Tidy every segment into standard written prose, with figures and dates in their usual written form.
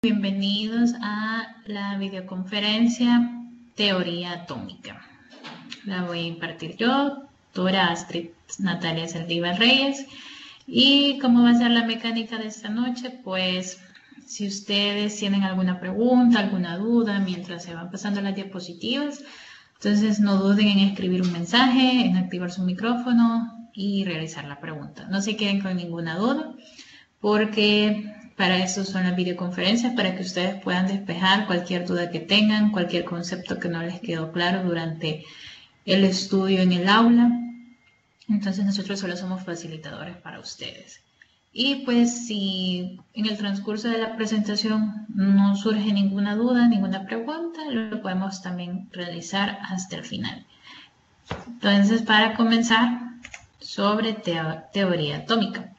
Bienvenidos a la videoconferencia Teoría Atómica. La voy a impartir yo, doctora Astrid Natalia Saldívar Reyes. Y cómo va a ser la mecánica de esta noche, pues si ustedes tienen alguna pregunta, alguna duda mientras se van pasando las diapositivas, entonces no duden en escribir un mensaje, en activar su micrófono y realizar la pregunta. No se queden con ninguna duda, porque para eso son las videoconferencias, para que ustedes puedan despejar cualquier duda que tengan, cualquier concepto que no les quedó claro durante el estudio en el aula. Entonces nosotros solo somos facilitadores para ustedes. Y pues si en el transcurso de la presentación no surge ninguna duda, ninguna pregunta, lo podemos también realizar hasta el final. Entonces, para comenzar, sobre teoría atómica.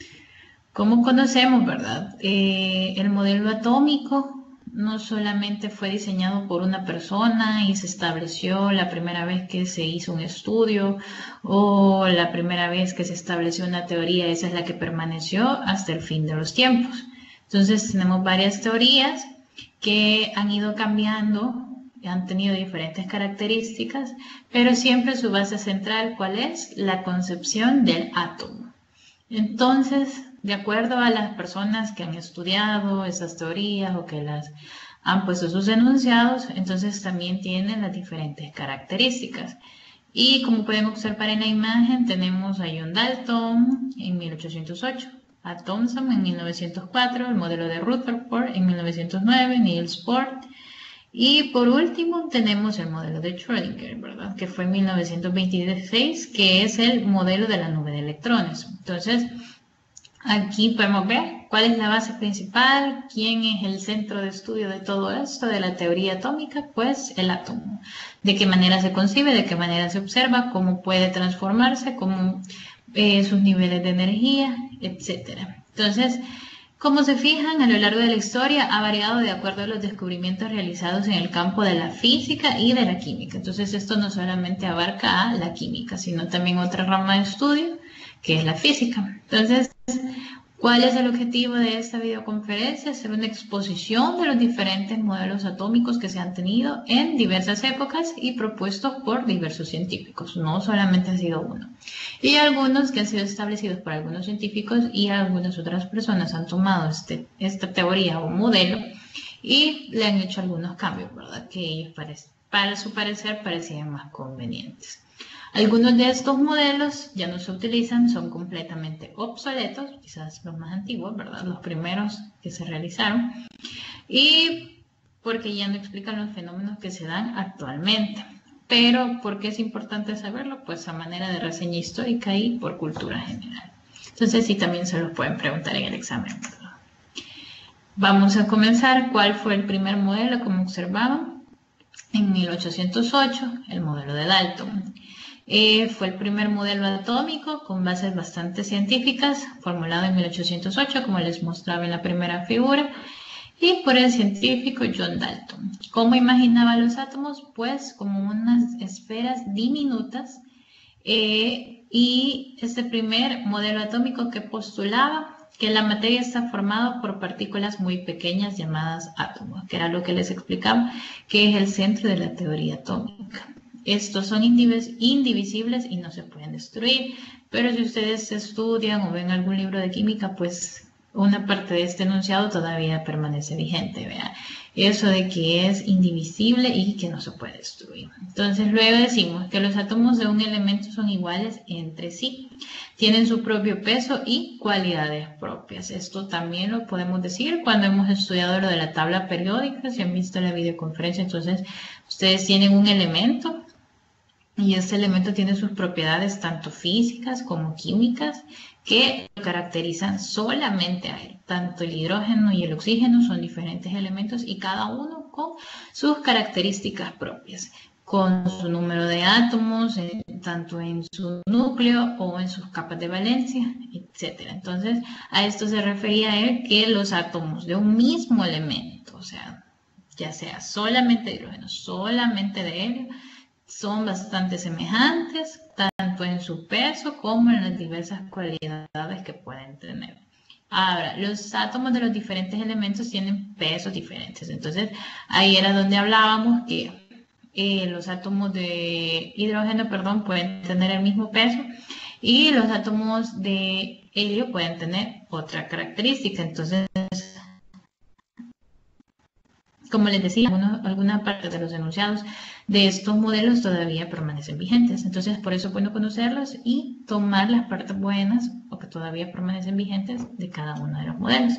Como conocemos, ¿verdad? El modelo atómico no solamente fue diseñado por una persona y se estableció la primera vez que se hizo un estudio o la primera vez que se estableció una teoría, esa es la que permaneció hasta el fin de los tiempos. Entonces tenemos varias teorías que han ido cambiando, han tenido diferentes características, pero siempre su base central, ¿cuál es? La concepción del átomo. Entonces, de acuerdo a las personas que han estudiado esas teorías o que las han puesto sus enunciados, entonces también tienen las diferentes características. Y como pueden observar en la imagen, tenemos a John Dalton en 1808, a Thomson en 1904, el modelo de Rutherford en 1909, Niels Bohr. Y por último tenemos el modelo de Schrödinger, ¿verdad? Que fue en 1926, que es el modelo de la nube de electrones. Entonces, aquí podemos ver cuál es la base principal, quién es el centro de estudio de todo esto, de la teoría atómica, pues el átomo. De qué manera se concibe, de qué manera se observa, cómo puede transformarse, cómo sus niveles de energía, etcétera. Entonces, como se fijan, a lo largo de la historia ha variado de acuerdo a los descubrimientos realizados en el campo de la física y de la química. Entonces, esto no solamente abarca a la química, sino también otra rama de estudio, que es la física. Entonces, ¿cuál es el objetivo de esta videoconferencia? Hacer una exposición de los diferentes modelos atómicos que se han tenido en diversas épocas y propuestos por diversos científicos. No solamente ha sido uno. Y algunos que han sido establecidos por algunos científicos y algunas otras personas han tomado esta teoría o modelo y le han hecho algunos cambios, ¿verdad? Que ellos para su parecer parecían más convenientes. Algunos de estos modelos ya no se utilizan, son completamente obsoletos, quizás los más antiguos, ¿verdad? Los primeros que se realizaron, y porque ya no explican los fenómenos que se dan actualmente. Pero, ¿por qué es importante saberlo? Pues a manera de reseña histórica y por cultura general. Entonces, sí, también se los pueden preguntar en el examen, ¿verdad? Vamos a comenzar. ¿Cuál fue el primer modelo? Como observaban, en 1808, el modelo de Dalton. Fue el primer modelo atómico con bases bastante científicas, formulado en 1808, como les mostraba en la primera figura, y por el científico John Dalton. ¿Cómo imaginaba los átomos? Pues como unas esferas diminutas, y este primer modelo atómico que postulaba que la materia está formada por partículas muy pequeñas llamadas átomos, que era lo que les explicaba, que es el centro de la teoría atómica. Estos son indivisibles y no se pueden destruir, pero si ustedes estudian o ven algún libro de química, pues una parte de este enunciado todavía permanece vigente, ¿vean? Eso de que es indivisible y que no se puede destruir. Entonces luego decimos que los átomos de un elemento son iguales entre sí, tienen su propio peso y cualidades propias. Esto también lo podemos decir cuando hemos estudiado lo de la tabla periódica, si han visto la videoconferencia. Entonces ustedes tienen un elemento y ese elemento tiene sus propiedades tanto físicas como químicas que lo caracterizan solamente a él. Tanto el hidrógeno y el oxígeno son diferentes elementos y cada uno con sus características propias, con su número de átomos, tanto en su núcleo o en sus capas de valencia, etc. Entonces, a esto se refería él, que los átomos de un mismo elemento, o sea, ya sea solamente de hidrógeno, solamente de helio, son bastante semejantes, tanto en su peso como en las diversas cualidades que pueden tener. Ahora, los átomos de los diferentes elementos tienen pesos diferentes. Entonces, ahí era donde hablábamos que los átomos de hidrógeno, perdón, pueden tener el mismo peso y los átomos de helio pueden tener otra característica. Entonces, como les decía, alguna parte de los enunciados de estos modelos todavía permanecen vigentes. Entonces, por eso es bueno conocerlos y tomar las partes buenas o que todavía permanecen vigentes de cada uno de los modelos.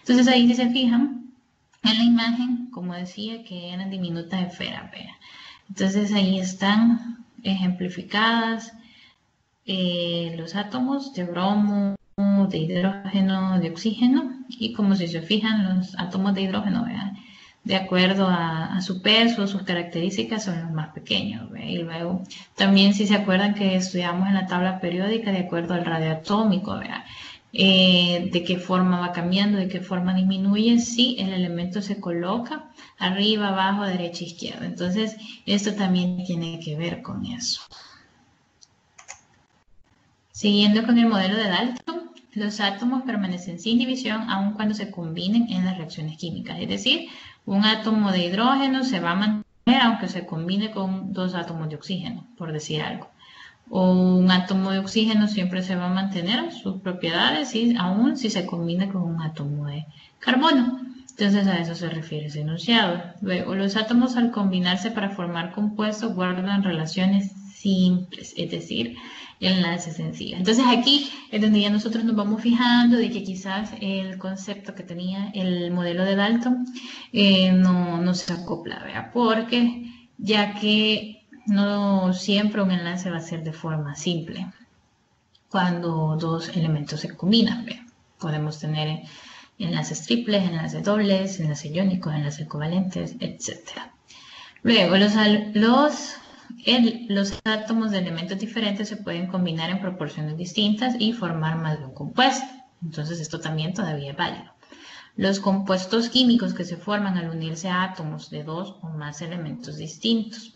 Entonces, ahí si se fijan en la imagen, como decía, que eran diminutas esferas. Vean. Entonces, ahí están ejemplificadas los átomos de bromo, de hidrógeno, de oxígeno. Y como si se fijan, los átomos de hidrógeno, vean, de acuerdo a su peso, sus características son los más pequeños. ¿Ve? Y luego también si se acuerdan que estudiamos en la tabla periódica de acuerdo al radio atómico, de qué forma va cambiando, de qué forma disminuye, si el elemento se coloca arriba, abajo, derecha, izquierda. Entonces esto también tiene que ver con eso. Siguiendo con el modelo de Dalton, los átomos permanecen sin división aun cuando se combinen en las reacciones químicas. Es decir, un átomo de hidrógeno se va a mantener aunque se combine con dos átomos de oxígeno, por decir algo. O un átomo de oxígeno siempre se va a mantener sus propiedades aun si se combina con un átomo de carbono. Entonces a eso se refiere ese enunciado. Luego, los átomos al combinarse para formar compuestos guardan relaciones simples, es decir, enlaces sencillos. Entonces aquí es donde ya nosotros nos vamos fijando de que quizás el concepto que tenía el modelo de Dalton no se acopla, ¿verdad? Porque ya que no siempre un enlace va a ser de forma simple cuando dos elementos se combinan, ¿verdad? Podemos tener enlaces triples, enlaces dobles, enlaces iónicos, enlaces covalentes, etc. Luego, los átomos de elementos diferentes se pueden combinar en proporciones distintas y formar más de un compuesto. Entonces, esto también todavía es válido. Los compuestos químicos que se forman al unirse a átomos de dos o más elementos distintos.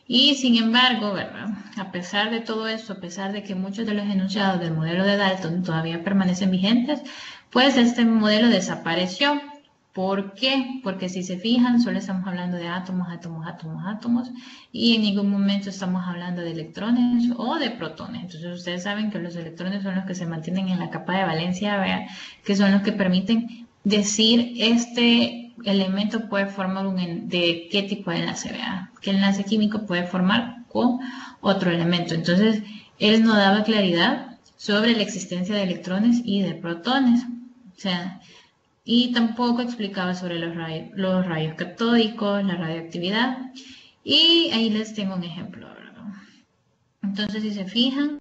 Y sin embargo, ¿verdad? A pesar de todo esto, a pesar de que muchos de los enunciados del modelo de Dalton todavía permanecen vigentes, pues este modelo desapareció. ¿Por qué? Porque si se fijan, solo estamos hablando de átomos, átomos, átomos, átomos, y en ningún momento estamos hablando de electrones o de protones. Entonces ustedes saben que los electrones son los que se mantienen en la capa de valencia, ¿verdad? Que son los que permiten decir este elemento puede formar de qué tipo de enlace, ¿verdad? ¿Qué enlace químico puede formar con otro elemento? Entonces, él no daba claridad sobre la existencia de electrones y de protones. O sea, y tampoco explicaba sobre los rayos catódicos, la radioactividad. Y ahí les tengo un ejemplo, ¿verdad? Entonces, si se fijan,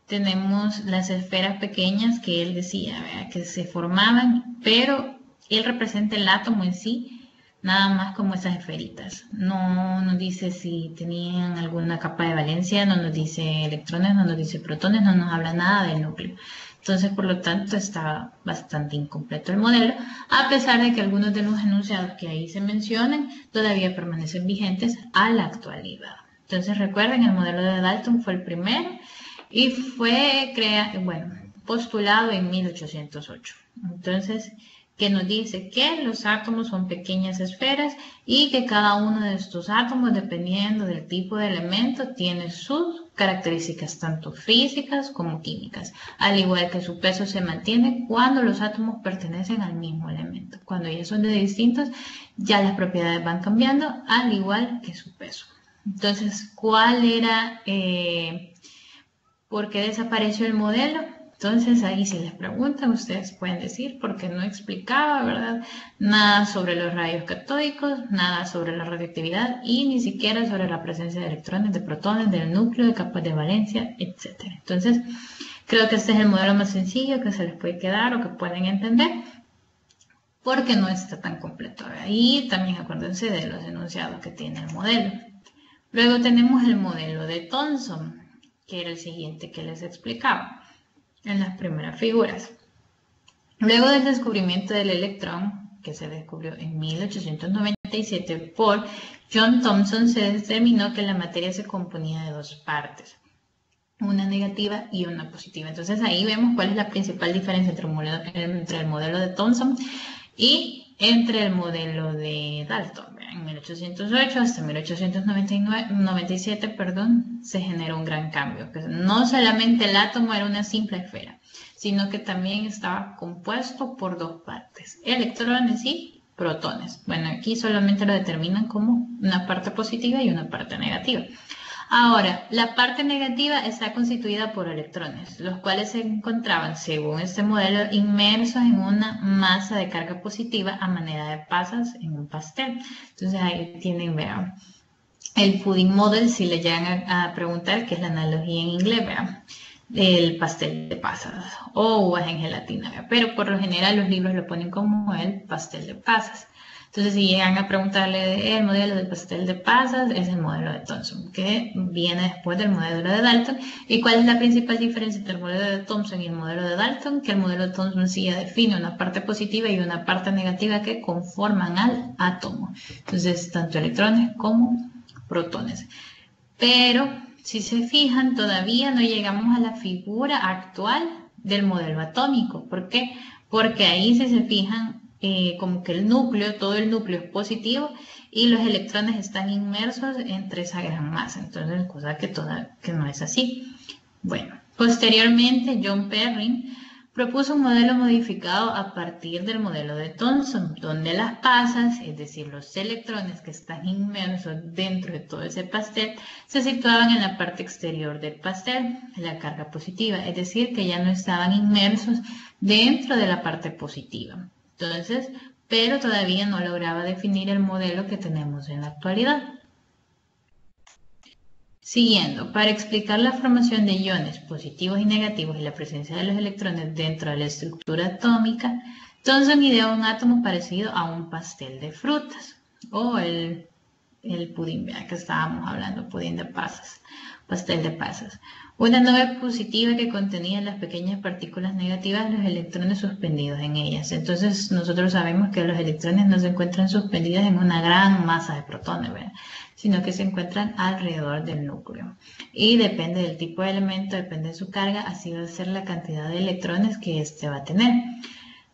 tenemos las esferas pequeñas que él decía, ¿verdad? Que se formaban, pero él representa el átomo en sí, nada más como esas esferitas. No nos dice si tenían alguna capa de valencia, no nos dice electrones, no nos dice protones, no nos habla nada del núcleo. Entonces, por lo tanto, está bastante incompleto el modelo, a pesar de que algunos de los enunciados que ahí se mencionan todavía permanecen vigentes a la actualidad. Entonces, recuerden, el modelo de Dalton fue el primero y fue postulado en 1808. Entonces, que nos dice que los átomos son pequeñas esferas y que cada uno de estos átomos, dependiendo del tipo de elemento, tiene sus características tanto físicas como químicas, al igual que su peso se mantiene cuando los átomos pertenecen al mismo elemento. Cuando ya son de distintos, ya las propiedades van cambiando, al igual que su peso. Entonces, ¿cuál era, por qué desapareció el modelo? Entonces ahí si les preguntan, ustedes pueden decir porque no explicaba, ¿verdad? Nada sobre los rayos catódicos, nada sobre la radioactividad y ni siquiera sobre la presencia de electrones, de protones, del núcleo, de capas de valencia, etc. Entonces creo que este es el modelo más sencillo que se les puede quedar o que pueden entender porque no está tan completo. Y también acuérdense de los enunciados que tiene el modelo. Luego tenemos el modelo de Thomson, que era el siguiente que les explicaba en las primeras figuras. Luego del descubrimiento del electrón, que se descubrió en 1897 por John Thomson, se determinó que la materia se componía de dos partes. una negativa y una positiva. Entonces ahí vemos cuál es la principal diferencia entre el modelo de Thomson y entre el modelo de Dalton. En 1808 hasta 1897, perdón, se generó un gran cambio. Que no solamente el átomo era una simple esfera, sino que también estaba compuesto por dos partes, electrones y protones. Bueno, aquí solamente lo determinan como una parte positiva y una parte negativa. Ahora, la parte negativa está constituida por electrones, los cuales se encontraban, según este modelo, inmersos en una masa de carga positiva a manera de pasas en un pastel. Entonces ahí tienen, vean, el pudding model, si le llegan a preguntar, que es la analogía en inglés, vean, el pastel de pasas o uvas en gelatina, vean, pero por lo general los libros lo ponen como el pastel de pasas. Entonces, si llegan a preguntarle el modelo del pastel de pasas, es el modelo de Thomson, que viene después del modelo de Dalton. ¿Y cuál es la principal diferencia entre el modelo de Thomson y el modelo de Dalton? Que el modelo de Thomson sí ya define una parte positiva y una parte negativa que conforman al átomo. Entonces, tanto electrones como protones. Pero, si se fijan, todavía no llegamos a la figura actual del modelo atómico. ¿Por qué? Porque ahí, si se fijan, como que el núcleo, todo el núcleo es positivo y los electrones están inmersos entre esa gran masa. Entonces, cosa que no es así. Bueno, posteriormente John Perrin propuso un modelo modificado a partir del modelo de Thomson, donde las pasas, es decir, los electrones que están inmersos dentro de todo ese pastel, se situaban en la parte exterior del pastel, en la carga positiva, es decir, que ya no estaban inmersos dentro de la parte positiva. Entonces, pero todavía no lograba definir el modelo que tenemos en la actualidad. Siguiendo, para explicar la formación de iones positivos y negativos y la presencia de los electrones dentro de la estructura atómica, Thomson ideó un átomo parecido a un pastel de frutas o el pudín, ¿verdad? Que estábamos hablando, pudín de pasas, pastel de pasas. Una nube positiva que contenía las pequeñas partículas negativas, los electrones suspendidos en ellas. Entonces nosotros sabemos que los electrones no se encuentran suspendidos en una gran masa de protones, ¿verdad? Sino que se encuentran alrededor del núcleo. Y depende del tipo de elemento, depende de su carga, así va a ser la cantidad de electrones que éste va a tener.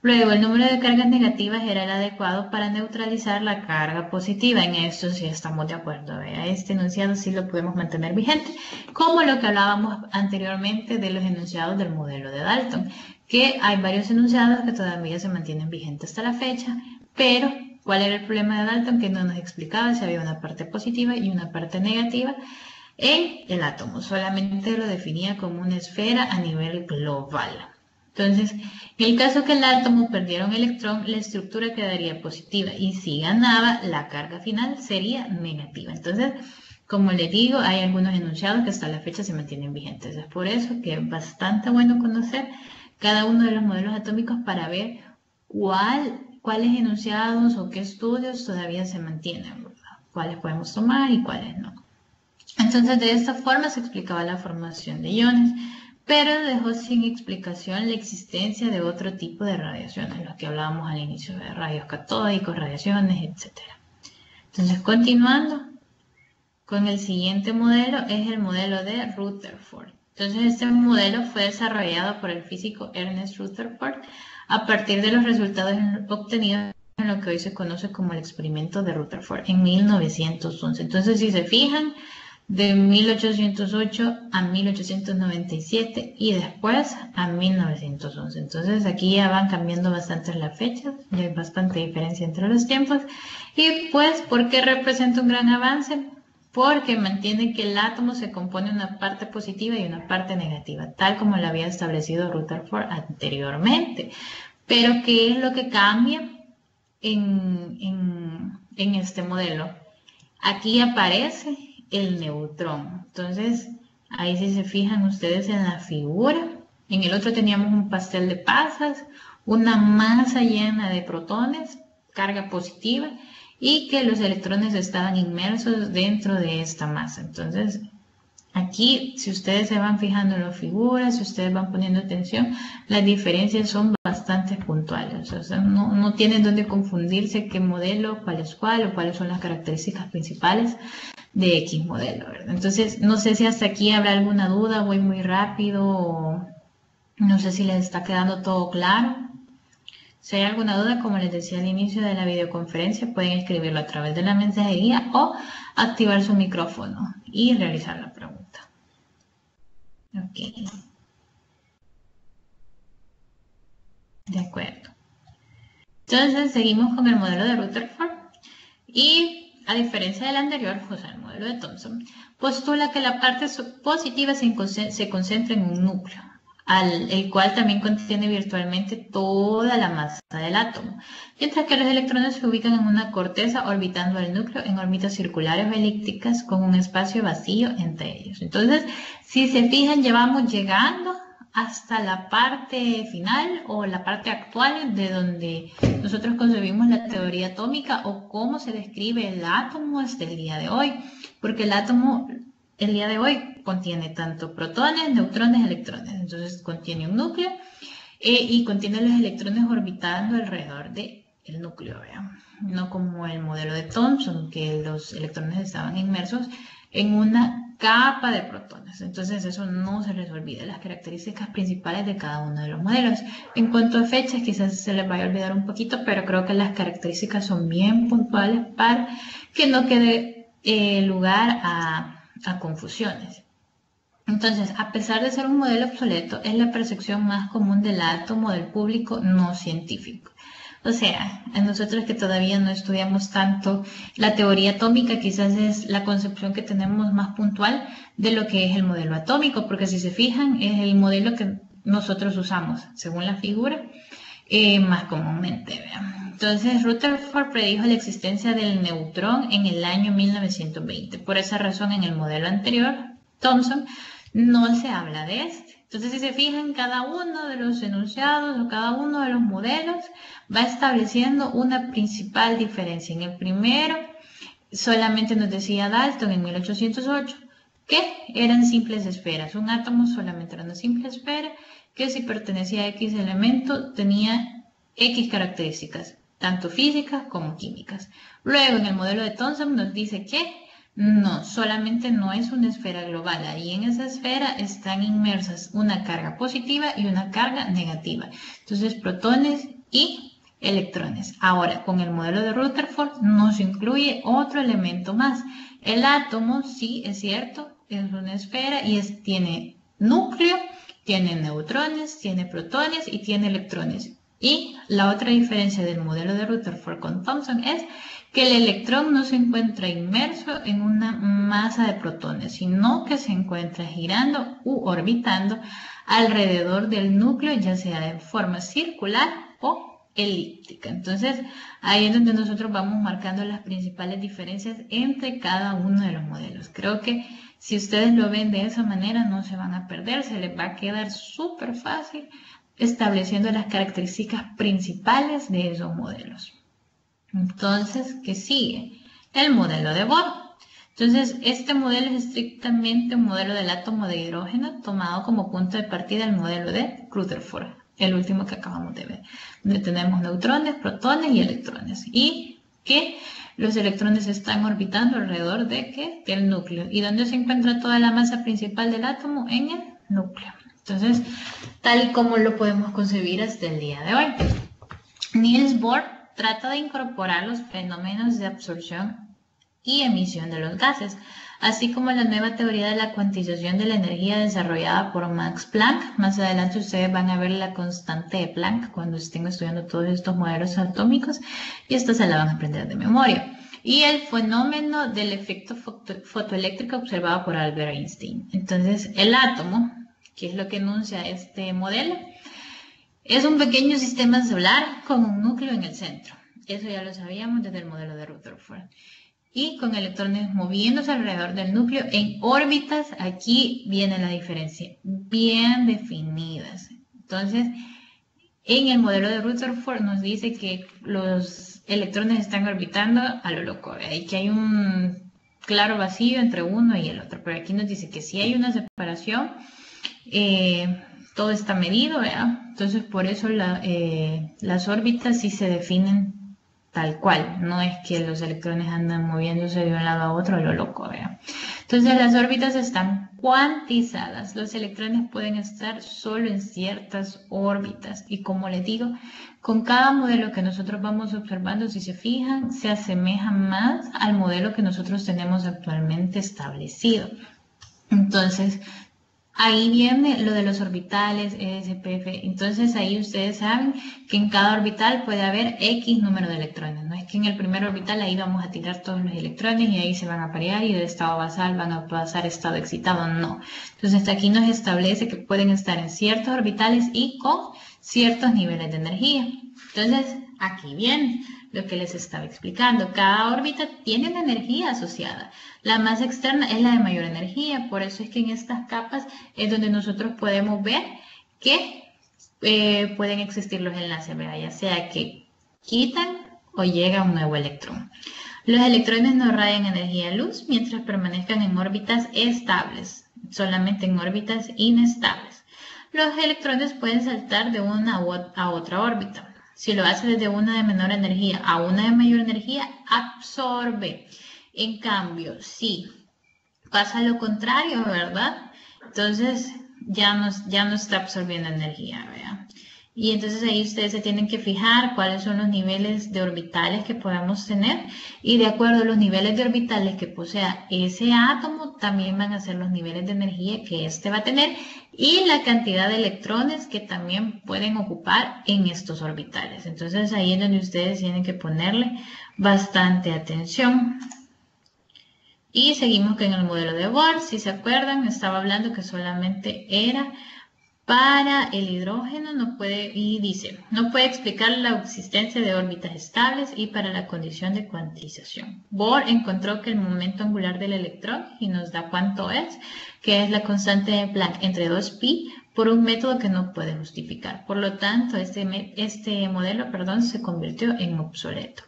Luego, el número de cargas negativas era el adecuado para neutralizar la carga positiva. En esto sí estamos de acuerdo. ¿Vea? Este enunciado sí lo podemos mantener vigente, como lo que hablábamos anteriormente de los enunciados del modelo de Dalton, que hay varios enunciados que todavía se mantienen vigentes hasta la fecha, pero ¿cuál era el problema de Dalton? Que no nos explicaba si había una parte positiva y una parte negativa en el átomo. Solamente lo definía como una esfera a nivel global. Entonces, en el caso que el átomo perdiera un electrón, la estructura quedaría positiva y si ganaba, la carga final sería negativa. Entonces, como les digo, hay algunos enunciados que hasta la fecha se mantienen vigentes. Es por eso que es bastante bueno conocer cada uno de los modelos atómicos para ver cuáles enunciados o qué estudios todavía se mantienen, ¿verdad? Cuáles podemos tomar y cuáles no. Entonces, de esta forma se explicaba la formación de iones, pero dejó sin explicación la existencia de otro tipo de radiaciones, lo que hablábamos al inicio de rayos catódicos, radiaciones, etc. Entonces, continuando con el siguiente modelo, es el modelo de Rutherford. Entonces, este modelo fue desarrollado por el físico Ernest Rutherford a partir de los resultados obtenidos en lo que hoy se conoce como el experimento de Rutherford en 1911. Entonces, si se fijan, de 1808 a 1897 y después a 1911. Entonces aquí ya van cambiando bastante las fechas, ya hay bastante diferencia entre los tiempos. Y pues, ¿por qué representa un gran avance? Porque mantiene que el átomo se compone de una parte positiva y una parte negativa, tal como lo había establecido Rutherford anteriormente. Pero ¿qué es lo que cambia en este modelo? Aquí aparece el neutrón. Entonces, ahí si se fijan ustedes en la figura, en el otro teníamos un pastel de pasas, una masa llena de protones, carga positiva, y que los electrones estaban inmersos dentro de esta masa. Entonces, aquí, si ustedes se van fijando en las figuras, si ustedes van poniendo atención, las diferencias son bastante bastante puntuales. O sea, no tienen dónde confundirse qué modelo, cuál es cuál o cuáles son las características principales de X modelo, ¿verdad? Entonces, no sé si hasta aquí habrá alguna duda, voy muy rápido o no sé si les está quedando todo claro. Si hay alguna duda, como les decía al inicio de la videoconferencia, pueden escribirlo a través de la mensajería o activar su micrófono y realizar la pregunta. Ok. De acuerdo. Entonces, seguimos con el modelo de Rutherford y, a diferencia del anterior, o sea, el modelo de Thomson, postula que la parte positiva se concentra en un núcleo, el cual también contiene virtualmente toda la masa del átomo, mientras que los electrones se ubican en una corteza orbitando el núcleo en órbitas circulares o elípticas con un espacio vacío entre ellos. Entonces, si se fijan, ya vamos llegando hasta la parte final o la parte actual de donde nosotros concebimos la teoría atómica o cómo se describe el átomo hasta el día de hoy, porque el átomo el día de hoy contiene tanto protones, neutrones, electrones, entonces contiene un núcleo y contiene los electrones orbitando alrededor del núcleo, ¿vean? No como el modelo de Thomson, que los electrones estaban inmersos en una capa de protones. Entonces eso no se les olvide, las características principales de cada uno de los modelos. En cuanto a fechas, quizás se les vaya a olvidar un poquito, pero creo que las características son bien puntuales para que no quede lugar a confusiones. Entonces, a pesar de ser un modelo obsoleto, es la percepción más común del átomo del público no científico. O sea, a nosotros que todavía no estudiamos tanto la teoría atómica, quizás es la concepción que tenemos más puntual de lo que es el modelo atómico, porque si se fijan, es el modelo que nosotros usamos, según la figura, más comúnmente. Vean. Entonces, Rutherford predijo la existencia del neutrón en el año 1920. Por esa razón, en el modelo anterior, Thomson, no se habla de este. Entonces, si se fijan, cada uno de los enunciados o cada uno de los modelos va estableciendo una principal diferencia. En el primero, solamente nos decía Dalton en 1808 que eran simples esferas. Un átomo solamente era una simple esfera que si pertenecía a X elemento tenía X características, tanto físicas como químicas. Luego, en el modelo de Thomson nos dice que no, solamente no es una esfera global. Ahí en esa esfera están inmersas una carga positiva y una carga negativa. Entonces, protones y electrones. Ahora, con el modelo de Rutherford nos incluye otro elemento más. El átomo, sí, es cierto, es una esfera y tiene núcleo, tiene neutrones, tiene protones y tiene electrones. Y la otra diferencia del modelo de Rutherford con Thomson es que el electrón no se encuentra inmerso en una masa de protones, sino que se encuentra girando u orbitando alrededor del núcleo, ya sea de forma circular o elíptica. Entonces, ahí es donde nosotros vamos marcando las principales diferencias entre cada uno de los modelos. Creo que si ustedes lo ven de esa manera, no se van a perder, se les va a quedar súper fácil estableciendo las características principales de esos modelos. Entonces, ¿qué sigue? El modelo de Bohr. Entonces, este modelo es estrictamente un modelo del átomo de hidrógeno tomado como punto de partida del modelo de Rutherford, el último que acabamos de ver, donde tenemos neutrones, protones y electrones. Y que los electrones están orbitando alrededor de ¿qué? Del núcleo. ¿Y dónde se encuentra toda la masa principal del átomo? En el núcleo. Entonces, tal y como lo podemos concebir hasta el día de hoy. Niels Bohr trata de incorporar los fenómenos de absorción y emisión de los gases, así como la nueva teoría de la cuantización de la energía desarrollada por Max Planck. Más adelante ustedes van a ver la constante de Planck cuando estén estudiando todos estos modelos atómicos y esta se la van a aprender de memoria. Y el fenómeno del efecto fotoeléctrico observado por Albert Einstein. Entonces, el átomo, que es lo que enuncia este modelo, es un pequeño sistema solar con un núcleo en el centro. Eso ya lo sabíamos desde el modelo de Rutherford. Y con electrones moviéndose alrededor del núcleo en órbitas, aquí viene la diferencia, bien definidas. Entonces, en el modelo de Rutherford nos dice que los electrones están orbitando a lo loco, y que hay un claro vacío entre uno y el otro. Pero aquí nos dice que sí hay una separación todo está medido, ¿verdad? Entonces por eso las órbitas sí se definen tal cual, no es que los electrones andan moviéndose de un lado a otro a lo loco, ¿verdad? Entonces las órbitas están cuantizadas, los electrones pueden estar solo en ciertas órbitas y como les digo, con cada modelo que nosotros vamos observando, si se fijan, se asemeja más al modelo que nosotros tenemos actualmente establecido. Entonces, ahí viene lo de los orbitales, SPF. Entonces ahí ustedes saben que en cada orbital puede haber X número de electrones. No es que en el primer orbital ahí vamos a tirar todos los electrones y ahí se van a parear y de estado basal van a pasar a estado excitado. No. Entonces aquí nos establece que pueden estar en ciertos orbitales y con ciertos niveles de energía. Entonces aquí viene lo que les estaba explicando. Cada órbita tiene una energía asociada. La más externa es la de mayor energía, por eso es que en estas capas es donde nosotros podemos ver que pueden existir los enlaces, ¿verdad? Ya sea que quitan o llega un nuevo electrón. Los electrones no irradian energía luz mientras permanezcan en órbitas estables, solamente en órbitas inestables. Los electrones pueden saltar de una a otra órbita. Si lo hace desde una de menor energía a una de mayor energía, absorbe. En cambio, si pasa lo contrario, ¿verdad? Entonces ya no está absorbiendo energía, ¿verdad? Y entonces ahí ustedes se tienen que fijar cuáles son los niveles de orbitales que podamos tener y de acuerdo a los niveles de orbitales que posea ese átomo también van a ser los niveles de energía que éste va a tener y la cantidad de electrones que también pueden ocupar en estos orbitales. Entonces ahí es donde ustedes tienen que ponerle bastante atención. Y seguimos con el modelo de Bohr, si se acuerdan, estaba hablando que solamente era para el hidrógeno, y dice, no puede explicar la existencia de órbitas estables y para la condición de cuantización. Bohr encontró que el momento angular del electrón, y nos da cuánto es, que es la constante de Planck entre 2pi, por un método que no puede justificar. Por lo tanto, este modelo, se convirtió en obsoleto.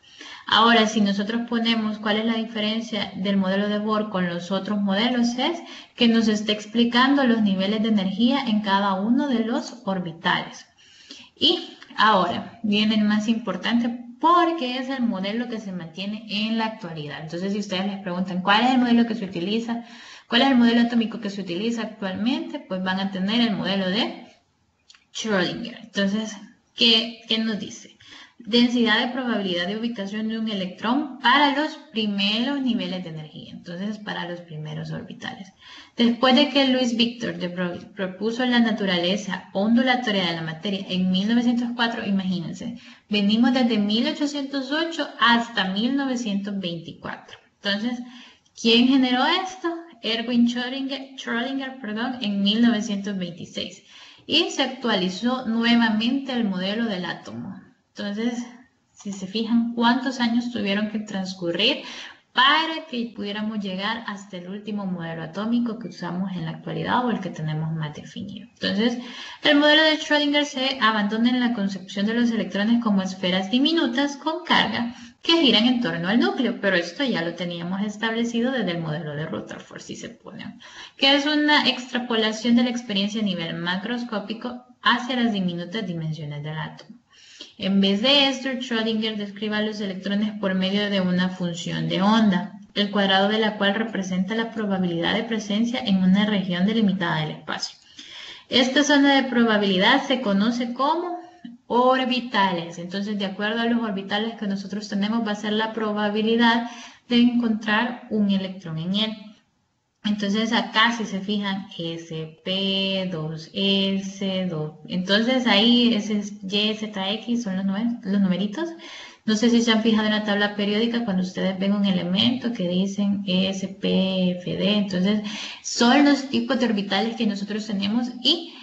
Ahora, si nosotros ponemos cuál es la diferencia del modelo de Bohr con los otros modelos, es que nos está explicando los niveles de energía en cada uno de los orbitales. Y ahora viene el más importante porque es el modelo que se mantiene en la actualidad. Entonces, si ustedes les preguntan cuál es el modelo que se utiliza, cuál es el modelo atómico que se utiliza actualmente, pues van a tener el modelo de Schrödinger. Entonces, ¿qué nos dice? Densidad de probabilidad de ubicación de un electrón para los primeros niveles de energía, entonces para los primeros orbitales. Después de que Louis Victor de Broglie propuso la naturaleza ondulatoria de la materia en 1904, imagínense, venimos desde 1808 hasta 1924. Entonces, ¿quién generó esto? Erwin Schrödinger, en 1926. Y se actualizó nuevamente el modelo del átomo. Entonces, si se fijan cuántos años tuvieron que transcurrir para que pudiéramos llegar hasta el último modelo atómico que usamos en la actualidad o el que tenemos más definido. Entonces, el modelo de Schrödinger se abandona en la concepción de los electrones como esferas diminutas con carga que giran en torno al núcleo, pero esto ya lo teníamos establecido desde el modelo de Rutherford, si se pone, que es una extrapolación de la experiencia a nivel macroscópico hacia las diminutas dimensiones del átomo. En vez de esto, Schrödinger describe a los electrones por medio de una función de onda, el cuadrado de la cual representa la probabilidad de presencia en una región delimitada del espacio. Esta zona de probabilidad se conoce como orbitales. Entonces, de acuerdo a los orbitales que nosotros tenemos, va a ser la probabilidad de encontrar un electrón en él. Entonces acá si se fijan SP, 2S, 2. Entonces ahí ese es Y, Z, X son los numeritos. No sé si se han fijado en la tabla periódica cuando ustedes ven un elemento que dicen SP, FD. Entonces son los tipos de orbitales que nosotros tenemos y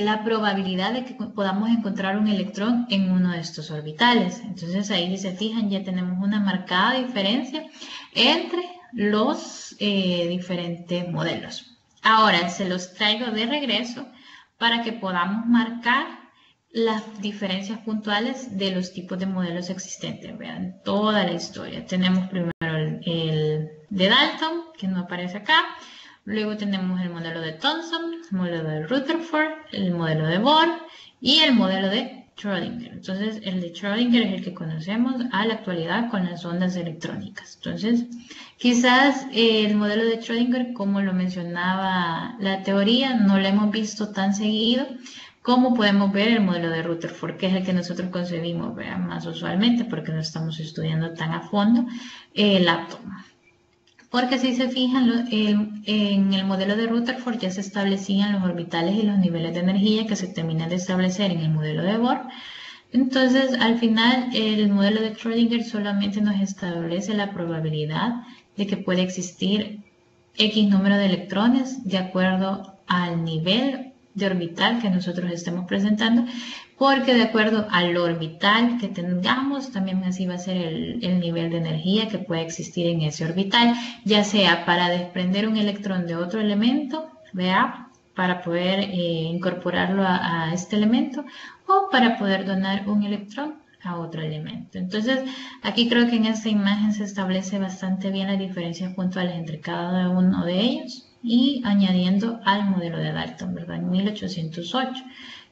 la probabilidad de que podamos encontrar un electrón en uno de estos orbitales. Entonces ahí si se fijan ya tenemos una marcada diferencia entre los diferentes modelos. Ahora se los traigo de regreso para que podamos marcar las diferencias puntuales de los tipos de modelos existentes. Vean toda la historia. Tenemos primero el de Dalton, que no aparece acá. Luego tenemos el modelo de Thomson, el modelo de Rutherford, el modelo de Bohr y el modelo de Schrödinger. Entonces, el de Schrödinger es el que conocemos a la actualidad con las ondas electrónicas. Entonces, quizás el modelo de Schrödinger, como lo mencionaba la teoría, no lo hemos visto tan seguido como podemos ver el modelo de Rutherford, que es el que nosotros concebimos más usualmente porque no estamos estudiando tan a fondo el átomo. Porque si se fijan, en el modelo de Rutherford ya se establecían los orbitales y los niveles de energía que se terminan de establecer en el modelo de Bohr. Entonces, al final, el modelo de Schrödinger solamente nos establece la probabilidad de que puede existir X número de electrones de acuerdo al nivel de orbital que nosotros estemos presentando, porque de acuerdo al orbital que tengamos, también así va a ser el nivel de energía que puede existir en ese orbital, ya sea para desprender un electrón de otro elemento, ¿vea? Para poder incorporarlo a este elemento, o para poder donar un electrón a otro elemento. Entonces, aquí creo que en esta imagen se establece bastante bien las diferencias puntuales entre cada uno de ellos y añadiendo al modelo de Dalton, ¿verdad? En 1808,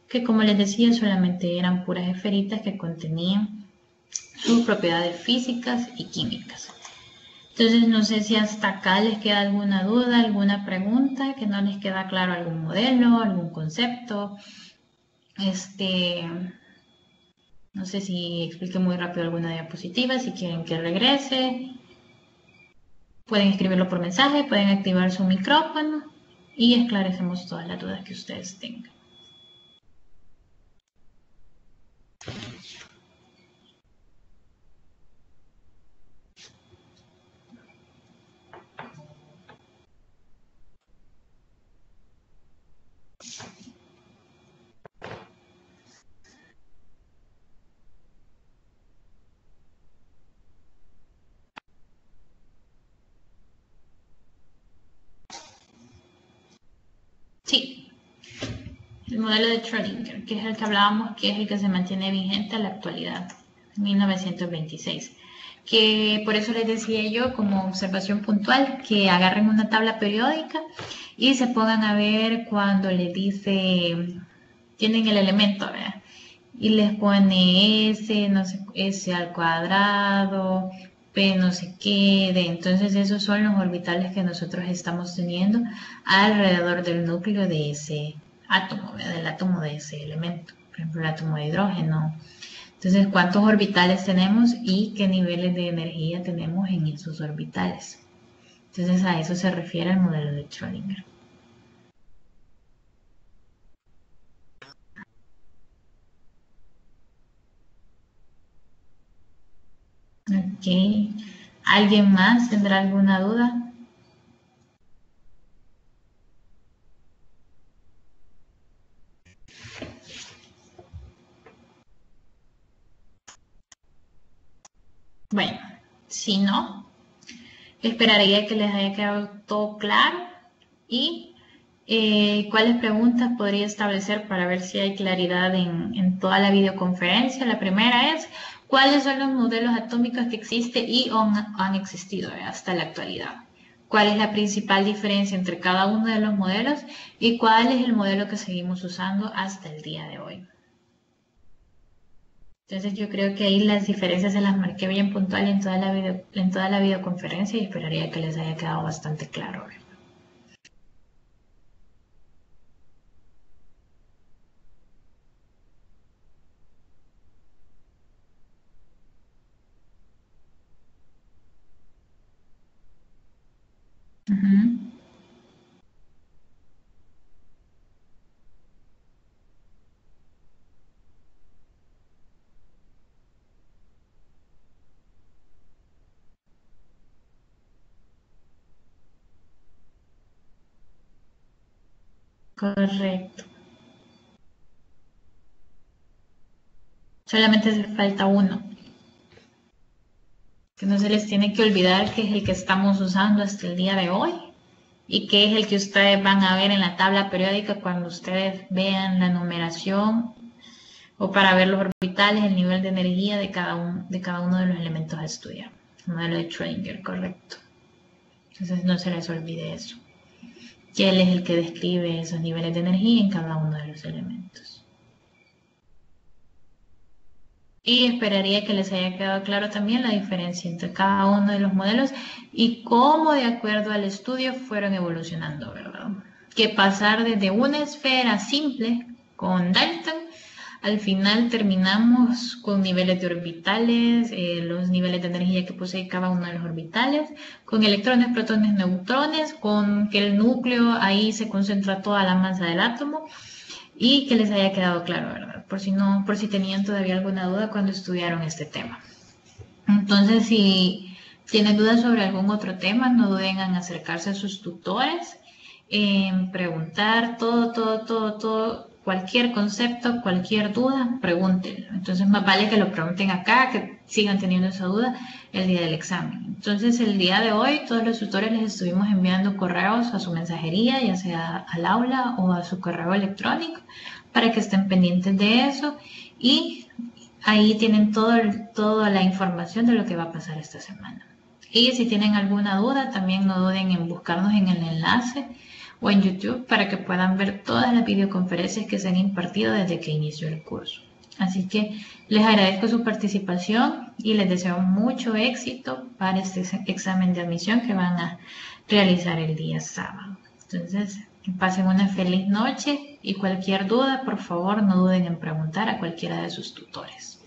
que como les decía, solamente eran puras esferitas que contenían sus propiedades físicas y químicas. Entonces, no sé si hasta acá les queda alguna duda, alguna pregunta, que no les queda claro algún modelo, algún concepto. No sé si expliqué muy rápido alguna diapositiva, si quieren que regrese. Pueden escribirlo por mensaje, pueden activar su micrófono y esclarecemos todas las dudas que ustedes tengan. Sí, el modelo de Schrödinger, que es el que hablábamos, que es el que se mantiene vigente a la actualidad, 1926. Que por eso les decía yo, como observación puntual, que agarren una tabla periódica y se pongan a ver cuando les dice, tienen el elemento, ¿verdad? Y les pone S, no sé, S al cuadrado, P no sé qué, entonces esos son los orbitales que nosotros estamos teniendo alrededor del núcleo de ese átomo, ¿verdad? Del átomo de ese elemento, por ejemplo el átomo de hidrógeno. Entonces, ¿cuántos orbitales tenemos y qué niveles de energía tenemos en esos orbitales? Entonces, a eso se refiere el modelo de Schrödinger. Ok. ¿Alguien más tendrá alguna duda? Bueno, si no, esperaría que les haya quedado todo claro y cuáles preguntas podría establecer para ver si hay claridad en toda la videoconferencia. La primera es, ¿cuáles son los modelos atómicos que existen y han existido hasta la actualidad? ¿Cuál es la principal diferencia entre cada uno de los modelos y cuál es el modelo que seguimos usando hasta el día de hoy? Entonces yo creo que ahí las diferencias se las marqué bien puntual en toda la videoconferencia y esperaría que les haya quedado bastante claro. Ujú. Correcto. Solamente hace falta uno, que no se les tiene que olvidar que es el que estamos usando hasta el día de hoy y que es el que ustedes van a ver en la tabla periódica cuando ustedes vean la numeración o para ver los orbitales, el nivel de energía de cada uno de los elementos a estudiar. El modelo de Schrödinger, correcto. Entonces no se les olvide eso. que él es el que describe esos niveles de energía en cada uno de los elementos. Y esperaría que les haya quedado claro también la diferencia entre cada uno de los modelos y cómo de acuerdo al estudio fueron evolucionando, ¿verdad? Que pasar desde una esfera simple con Dalton, al final terminamos con niveles de orbitales, los niveles de energía que posee cada uno de los orbitales, con electrones, protones, neutrones, con que el núcleo ahí se concentra toda la masa del átomo. Y que les haya quedado claro, ¿verdad? Por si tenían todavía alguna duda cuando estudiaron este tema. Entonces, si tienen dudas sobre algún otro tema, no duden en acercarse a sus tutores, en preguntar todo, cualquier concepto, cualquier duda, pregúntenlo. Entonces, más vale que lo pregunten acá, que sigan teniendo esa duda el día del examen. Entonces, el día de hoy, todos los tutores les estuvimos enviando correos a su mensajería, ya sea al aula o a su correo electrónico, para que estén pendientes de eso y ahí tienen toda la información de lo que va a pasar esta semana. Y si tienen alguna duda, también no duden en buscarnos en el enlace o en YouTube para que puedan ver todas las videoconferencias que se han impartido desde que inició el curso. Así que les agradezco su participación y les deseo mucho éxito para este examen de admisión que van a realizar el día sábado. Entonces, que pasen una feliz noche y cualquier duda, por favor, no duden en preguntar a cualquiera de sus tutores.